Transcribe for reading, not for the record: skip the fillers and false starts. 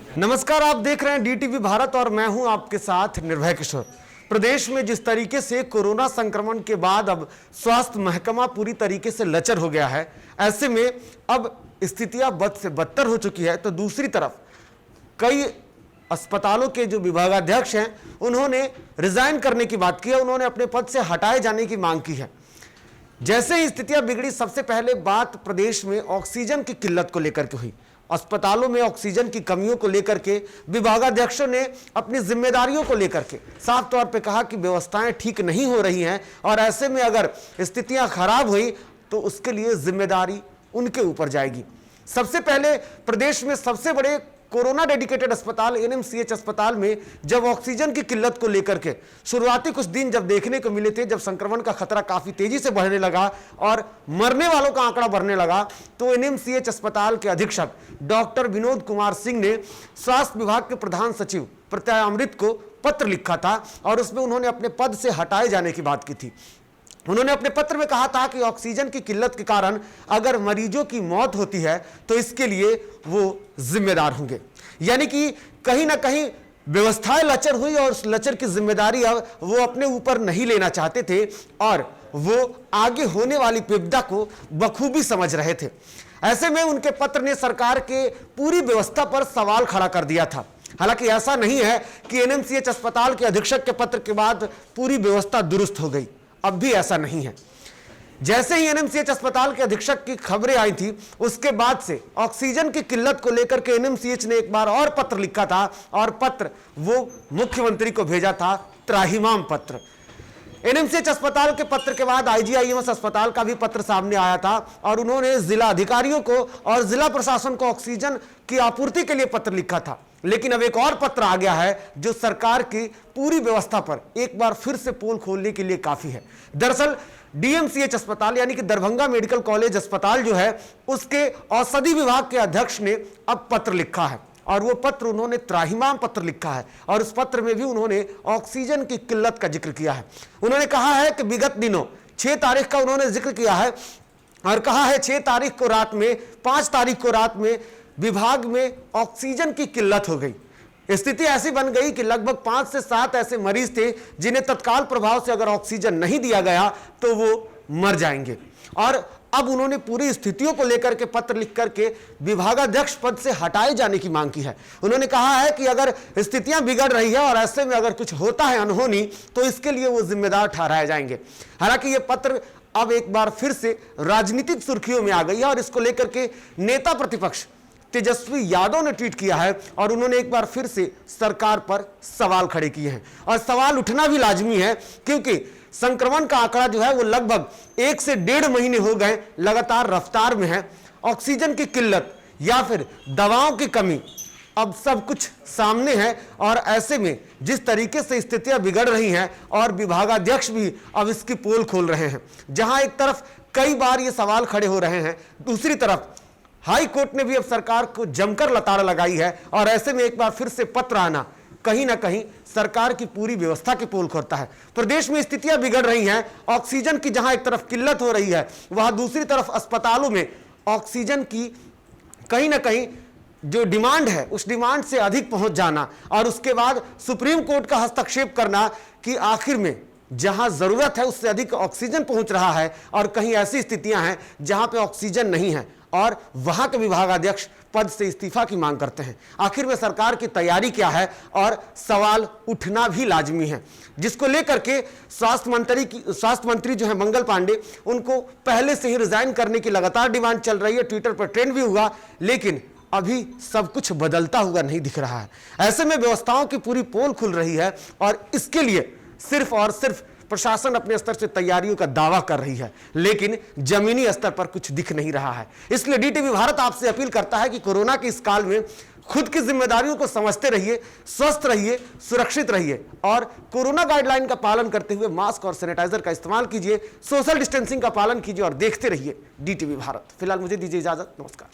नमस्कार, आप देख रहे हैं डीटीवी भारत और मैं हूं आपके साथ निर्भय किशोर। प्रदेश में जिस तरीके से कोरोना संक्रमण के बाद अब स्वास्थ्य महकमा पूरी तरीके से लचर हो गया है, ऐसे में अब स्थितियां बद से बदतर हो चुकी है। तो दूसरी तरफ कई अस्पतालों के जो विभागाध्यक्ष हैं उन्होंने रिजाइन करने की बात की है, उन्होंने अपने पद से हटाए जाने की मांग की है। जैसे ही स्थितियां बिगड़ी, सबसे पहले बात प्रदेश में ऑक्सीजन की किल्लत को लेकर के हुई। अस्पतालों में ऑक्सीजन की कमियों को लेकर के विभागाध्यक्षों ने अपनी जिम्मेदारियों को लेकर के साफ तौर पे कहा कि व्यवस्थाएं ठीक नहीं हो रही हैं और ऐसे में अगर स्थितियां खराब हुई तो उसके लिए जिम्मेदारी उनके ऊपर जाएगी। सबसे पहले प्रदेश में सबसे बड़े कोरोना डेडिकेटेड अस्पताल एनएमसीएच अस्पताल में जब ऑक्सीजन की किल्लत को लेकर के शुरुआती कुछ दिन जब देखने को मिले थे, जब संक्रमण का खतरा काफी तेजी से बढ़ने लगा और मरने वालों का आंकड़ा बढ़ने लगा, तो एनएमसीएच अस्पताल के अधीक्षक डॉक्टर विनोद कुमार सिंह ने स्वास्थ्य विभाग के प्रधान सचिव प्रत्यय अमृत को पत्र लिखा था और उसमें उन्होंने अपने पद से हटाए जाने की बात की थी। उन्होंने अपने पत्र में कहा था कि ऑक्सीजन की किल्लत के कारण अगर मरीजों की मौत होती है तो इसके लिए वो जिम्मेदार होंगे। यानी कि कहीं ना कहीं व्यवस्थाएं लचर हुई और उस लचर की जिम्मेदारी अब वो अपने ऊपर नहीं लेना चाहते थे और वो आगे होने वाली विपदा को बखूबी समझ रहे थे। ऐसे में उनके पत्र ने सरकार के पूरी व्यवस्था पर सवाल खड़ा कर दिया था। हालांकि ऐसा नहीं है कि एनएमसीएच अस्पताल के अधीक्षक के पत्र के बाद पूरी व्यवस्था दुरुस्त हो गई, अब भी ऐसा नहीं है। जैसे ही एनएमसीएच अस्पताल के अधीक्षक की खबरें आई थी, उसके बाद से ऑक्सीजन की किल्लत को लेकर के एनएमसीएच ने एक बार और पत्र लिखा था और पत्र वो मुख्यमंत्री को भेजा था, त्राहिमाम पत्र। एनएमसीएच अस्पताल के पत्र के बाद आईजीआईएमएस अस्पताल का भी पत्र सामने आया था और उन्होंने जिला अधिकारियों को और जिला प्रशासन को ऑक्सीजन की आपूर्ति के लिए पत्र लिखा था। लेकिन अब एक और पत्र आ गया है जो सरकार की पूरी व्यवस्था पर एक बार फिर से पोल खोलने के लिए काफी है। दरअसल डीएमसीएच अस्पताल यानी कि दरभंगा मेडिकल कॉलेज अस्पताल जो है, उसके औषधि विभाग के अध्यक्ष ने अब पत्र लिखा है और वो पत्र उन्होंने त्राहिमाम पत्र लिखा है और उस पत्र में भी उन्होंने ऑक्सीजन की किल्लत का जिक्र किया है। उन्होंने कहा है कि विगत दिनों 6 तारीख का उन्होंने जिक्र किया है और कहा है 6 तारीख को रात में 5 तारीख को रात में विभाग में ऑक्सीजन की किल्लत हो गई। स्थिति ऐसी बन गई कि लगभग 5 से 7 ऐसे मरीज थे जिन्हें तत्काल प्रभाव से अगर ऑक्सीजन नहीं दिया गया तो वो मर जाएंगे। और अब उन्होंने पूरी स्थितियों को लेकर के पत्र लिख करके विभागाध्यक्ष पद से हटाए जाने की मांग की है। उन्होंने कहा है कि अगर स्थितियां बिगड़ रही है और ऐसे में अगर कुछ होता है अनहोनी तो इसके लिए वो जिम्मेदार ठहराए जाएंगे। हालांकि ये पत्र अब एक बार फिर से राजनीतिक सुर्खियों में आ गई है और इसको लेकर के नेता प्रतिपक्ष तेजस्वी यादव ने ट्वीट किया है और उन्होंने एक बार फिर से सरकार पर सवाल खड़े किए हैं और सवाल उठना भी लाजमी है क्योंकि संक्रमण का आंकड़ा जो है वो लगभग 1 से 1.5 महीने हो गए लगातार रफ्तार में है। ऑक्सीजन की किल्लत या फिर दवाओं की कमी, अब सब कुछ सामने है और ऐसे में जिस तरीके से स्थितियां बिगड़ रही हैं और विभागाध्यक्ष भी अब इसकी पोल खोल रहे हैं। जहां एक तरफ कई बार ये सवाल खड़े हो रहे हैं, दूसरी तरफ हाई कोर्ट ने भी अब सरकार को जमकर लताड़ लगाई है और ऐसे में एक बार फिर से पत्र आना कहीं ना कहीं सरकार की पूरी व्यवस्था की पोल खोलता है। प्रदेश में स्थितियां बिगड़ रही हैं, ऑक्सीजन की जहां एक तरफ किल्लत हो रही है, वहां दूसरी तरफ अस्पतालों में ऑक्सीजन की कहीं ना कहीं जो डिमांड है उस डिमांड से अधिक पहुंच जाना और उसके बाद सुप्रीम कोर्ट का हस्तक्षेप करना कि आखिर में जहां जरूरत है उससे अधिक ऑक्सीजन पहुंच रहा है और कहीं ऐसी स्थितियां हैं जहां पे ऑक्सीजन नहीं है और वहां के विभागाध्यक्ष पद से इस्तीफा की मांग करते हैं। आखिर में सरकार की तैयारी क्या है और सवाल उठना भी लाजमी है, जिसको लेकर के स्वास्थ्य मंत्री जो है मंगल पांडे, उनको पहले से ही रिजाइन करने की लगातार डिमांड चल रही है। ट्विटर पर ट्रेंड भी हुआ, लेकिन अभी सब कुछ बदलता हुआ नहीं दिख रहा है। ऐसे में व्यवस्थाओं की पूरी पोल खुल रही है और इसके लिए सिर्फ और सिर्फ प्रशासन अपने स्तर से तैयारियों का दावा कर रही है, लेकिन जमीनी स्तर पर कुछ दिख नहीं रहा है। इसलिए डीटीवी भारत आपसे अपील करता है कि कोरोना के इस काल में खुद की जिम्मेदारियों को समझते रहिए, स्वस्थ रहिए, सुरक्षित रहिए और कोरोना गाइडलाइन का पालन करते हुए मास्क और सैनिटाइजर का इस्तेमाल कीजिए, सोशल डिस्टेंसिंग का पालन कीजिए और देखते रहिए डीटीवी भारत। फिलहाल मुझे दीजिए इजाजत, नमस्कार।